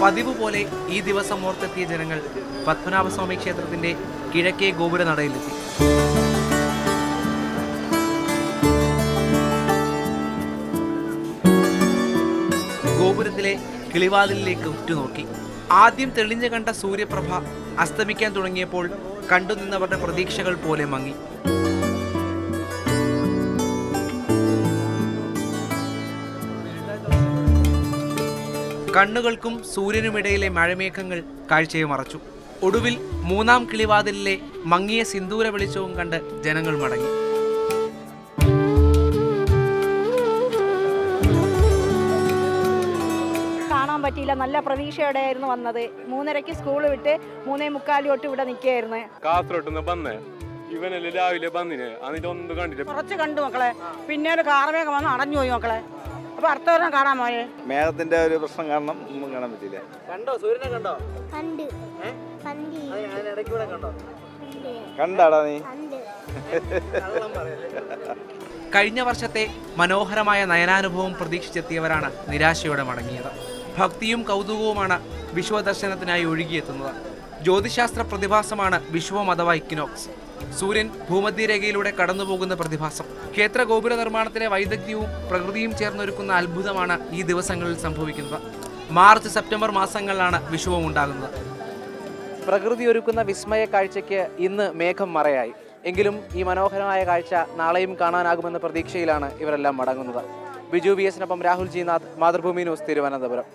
പതിവ് പോലെ ഈ ദിവസം ഓർത്തെത്തിയ ജനങ്ങൾ പത്മനാഭസ്വാമി ക്ഷേത്രത്തിന്റെ കിഴക്കേ ഗോപുര നടയിലെത്തി. ഗോപുരത്തിലെ കിളിവാതിലിലേക്ക് ഉറ്റുനോക്കി. ആദ്യം തെളിഞ്ഞു കണ്ട സൂര്യപ്രഭ അസ്തമിക്കാൻ തുടങ്ങിയപ്പോൾ കണ്ടുനിന്നവരുടെ പ്രതീക്ഷകൾ പോലെ മങ്ങി. കണ്ണുകൾക്കും സൂര്യനുമിടയിലെ മഴമേഘങ്ങൾ കാഴ്ചയെ മറച്ചു. ഒടുവിൽ മൂന്നാം കിളിവാതിലിലെ മങ്ങിയ സിന്ദൂര വെളിച്ചവും കണ്ട് ജനങ്ങൾ മടങ്ങി. കാണാൻ പറ്റിയില്ല. നല്ല പ്രതീക്ഷയോടെ ആയിരുന്നു വന്നത്. 3:30 സ്കൂൾ വിട്ട് 3:45 തൊട്ട് ഇവിടെ നിൽക്കുകയായിരുന്നു. കാസർഗോഡ് വന്നേ ഇവനല്ലേ രാവിലെ വന്നിന് എന്നിട്ട് ഒന്നും കണ്ടില്ല. കുറച്ച് കണ്ടു മക്കളെ, പിന്നീട് കാർമേഘം വന്ന് അടഞ്ഞു പോയി മക്കളെ. അപ്പൊ അടുത്തവരും കാണാൻ പോയെ. മേഘത്തിന്റെ ഒരു പ്രശ്നം കാരണം ഒന്നും കാണാൻ പറ്റില്ല. കണ്ടോ? സൂര്യനെ കണ്ടോ? കണ്ടാടാ നീ? കഴിഞ്ഞ വർഷത്തെ മനോഹരമായ നയനാനുഭവം പ്രതീക്ഷിച്ചെത്തിയവരാണ് നിരാശയോടെ മടങ്ങിയത്. ഭക്തിയും കൗതുകവുമാണ് വിശ്വദർശനത്തിനായി ഒഴുകിയെത്തുന്നത്. ജ്യോതിശാസ്ത്ര പ്രതിഭാസമാണ് വിശ്വം അഥവാ ഇക്വിനോക്സ്. സൂര്യൻ ഭൂമധ്യരേഖയിലൂടെ കടന്നുപോകുന്ന പ്രതിഭാസം. ക്ഷേത്ര ഗോപുര നിർമ്മാണത്തിലെ വൈദഗ്ധ്യവും പ്രകൃതിയും ചേർന്നൊരുക്കുന്ന അത്ഭുതമാണ് ഈ ദിവസങ്ങളിൽ സംഭവിക്കുന്നത്. മാർച്ച് സെപ്റ്റംബർ മാസങ്ങളിലാണ് വിഷുവും ഉണ്ടാകുന്നത്. പ്രകൃതി ഒരുക്കുന്ന വിസ്മയ കാഴ്ചയ്ക്ക് ഇന്ന് മേഘം മറയായി. എങ്കിലും ഈ മനോഹരമായ കാഴ്ച നാളെയും കാണാനാകുമെന്ന പ്രതീക്ഷയിലാണ് ഇവരെല്ലാം മടങ്ങുന്നത്. ബിജു VS-നൊപ്പം രാഹുൽ ജി നാഥ്, മാതൃഭൂമി ന്യൂസ്, തിരുവനന്തപുരം.